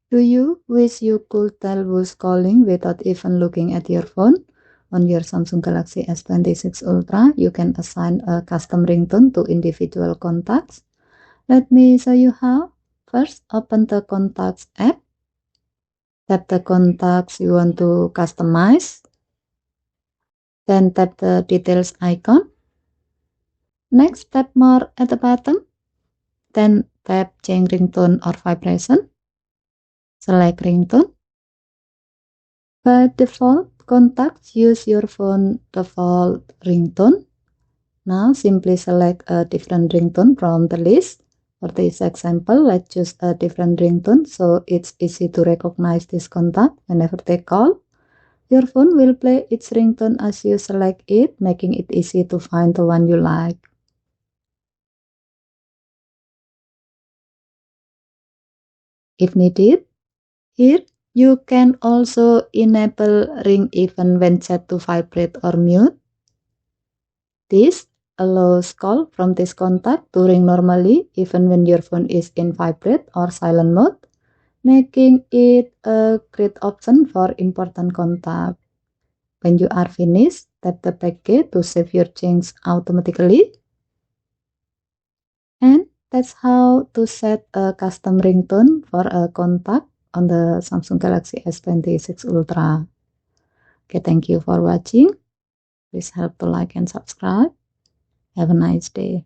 Do you wish you could tell who's calling without even looking at your phone? On your Samsung Galaxy S26 Ultra, you can assign a custom ringtone to individual contacts. Let me show you how. First, open the Contacts app. Tap the contacts you want to customize. Then tap the Details icon. Next, tap More at the bottom. Then tap Change Ringtone or Vibration. Select Ringtone. By default, contacts use your phone default ringtone. Now simply select a different ringtone from the list. For this example, let's choose a different ringtone so it's easy to recognize this contact whenever they call. Your phone will play its ringtone as you select it, making it easy to find the one you like. If needed, here you can also enable ring even when set to vibrate or mute. This allows call from this contact to ring normally even when your phone is in vibrate or silent mode, making it a great option for important contact. When you are finished, tap the back key to save your change automatically. And that's how to set a custom ringtone for a contact on the Samsung Galaxy S26 Ultra. Okay, thank you for watching. Please help to like and subscribe. Have a nice day.